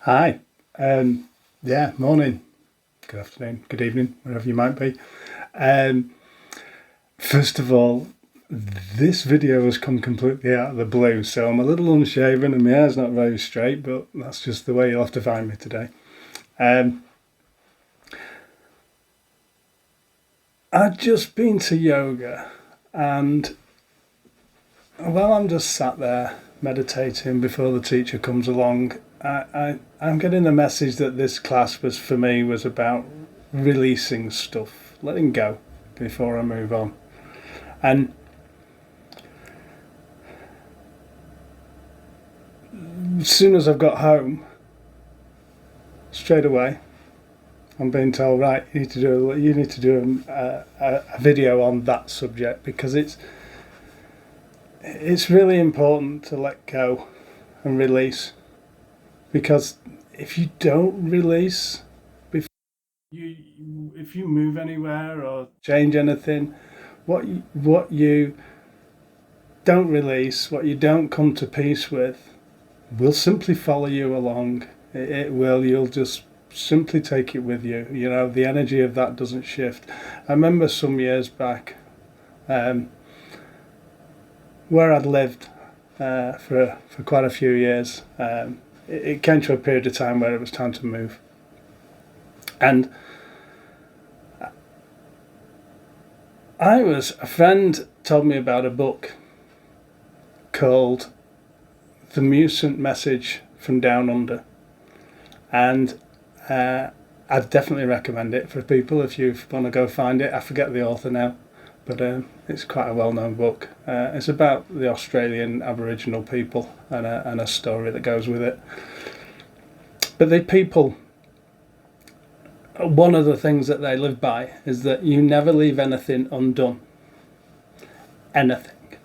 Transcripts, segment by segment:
Hi. Morning, good afternoon, good evening, wherever you might be. Um, First of all, this video has come completely out of the blue, so I'm a little unshaven and my hair's not very straight, but that's just the way you'll have to find me today. I'd just been to yoga, and while I'm just sat there meditating before the teacher comes along, I'm getting the message that this class was for me was about releasing stuff, letting go before I move on. And as soon as I've got home, straight away, I'm being told, right, you need to do a video on that subject, because it's really important to let go and release. Because if you don't release, if you move anywhere or change anything, what you don't release, what you don't come to peace with, will simply follow you along. It will. You'll just simply take it with you. You know, the energy of that doesn't shift. I remember some years back, where I'd lived for quite a few years. It came to a period of time where it was time to move, and a friend told me about a book called The Mucent Message from Down Under, and I'd definitely recommend it for people if you want to go find it. I forget the author now, but it's quite a well-known book. It's about the Australian Aboriginal people and a story that goes with it. But the people, one of the things that they live by is that you never leave anything undone. Anything.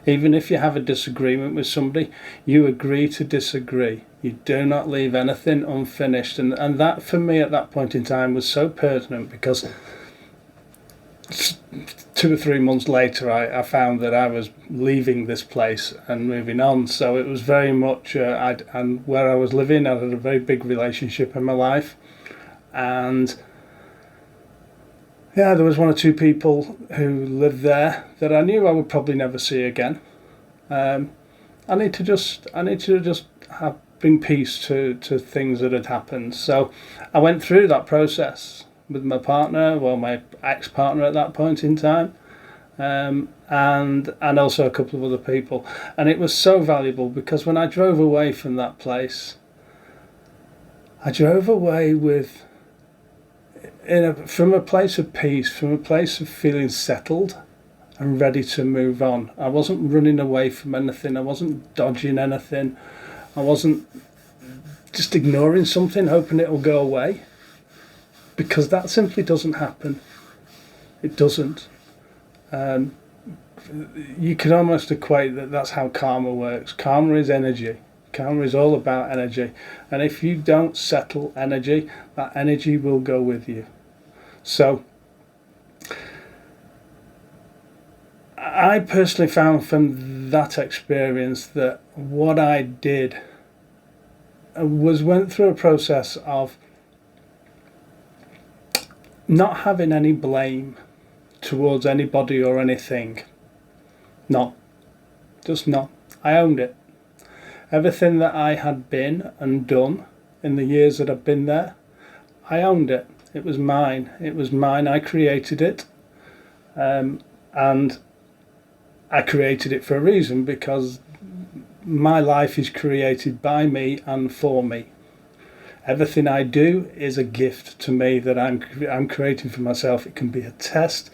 Even if you have a disagreement with somebody, you agree to disagree. You do not leave anything unfinished. And that, for me, at that point in time, was so pertinent, because 2 or 3 months later, I found that I was leaving this place and moving on. So it was very much, and where I was living, I had a very big relationship in my life. And yeah, there was 1 or 2 people who lived there that I knew I would probably never see again. I need to just bring peace to things that had happened. So I went through that process with my partner, my ex-partner at that point in time, and also a couple of other people. And it was so valuable, because when I drove away from that place, I drove away from a place of peace, from a place of feeling settled and ready to move on. I wasn't running away from anything. I wasn't dodging anything. I wasn't just ignoring something, hoping it'll go away, because that simply doesn't happen. It doesn't. You can almost equate that's how karma works. Karma is energy. Karma is all about energy. And if you don't settle energy, that energy will go with you. So I personally found from that experience that what I did was went through a process of not having any blame towards anybody or anything. Not. Just not. I owned it. Everything that I had been and done in the years that I've been there, I owned it. It was mine. It was mine. I created it. And I created it for a reason, because my life is created by me and for me. Everything I do is a gift to me that I'm creating for myself. It can be a test.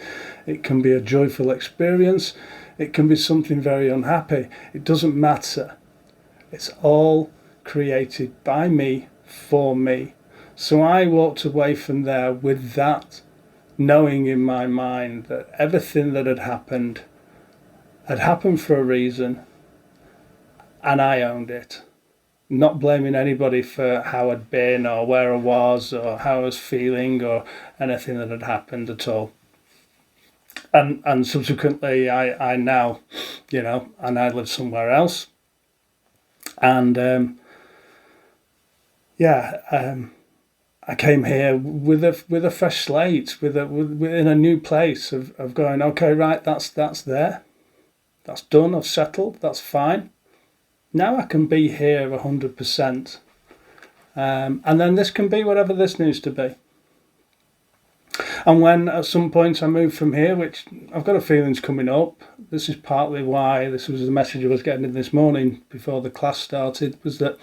It can be a joyful experience. It can be something very unhappy. It doesn't matter. It's all created by me, for me. So I walked away from there with that, knowing in my mind that everything that had happened for a reason, and I owned it. Not blaming anybody for how I'd been or where I was or how I was feeling or anything that had happened at all. And subsequently, I now, and I live somewhere else. And I came here with a fresh slate, in a new place of going, okay, right, that's there, that's done, I've settled, that's fine. Now I can be here 100%, and then this can be whatever this needs to be. And when at some point I move from here, which I've got a feeling's coming up, this is partly why this was the message I was getting in this morning before the class started, was that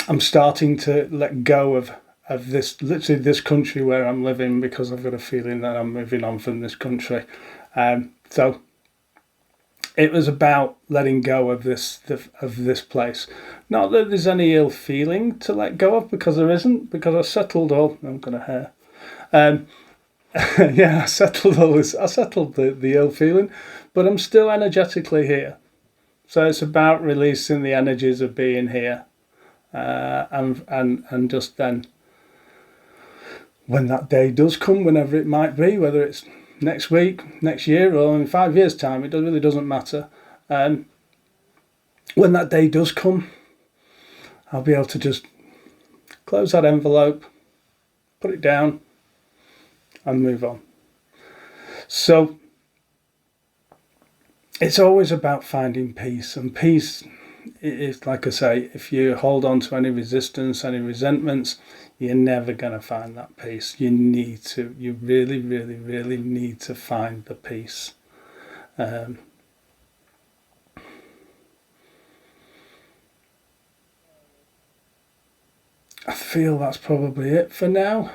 I'm starting to let go of this, literally this country where I'm living, because I've got a feeling that I'm moving on from this country. So it was about letting go of this place. Not that there's any ill feeling to let go of, because there isn't, because I settled all. I've got a hair. I settled all this. I settled the ill feeling, but I'm still energetically here. So it's about releasing the energies of being here, and just then, when that day does come, whenever it might be, whether it's next week, next year, or in 5 years' time, it really doesn't matter. When that day does come, I'll be able to just close that envelope, put it down, and move on. So it's always about finding peace, and peace is, like I say, if you hold on to any resistance, any resentments, you're never going to find that peace. You really, really, really need to find the peace. I feel that's probably it for now.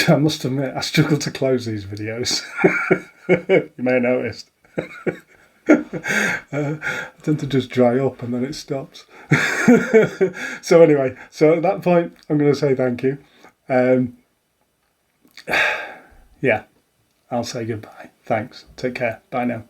I must admit, I struggle to close these videos. You may have noticed. I tend to just dry up and then it stops. So anyway, so at that point, I'm going to say thank you. I'll say goodbye. Thanks. Take care. Bye now.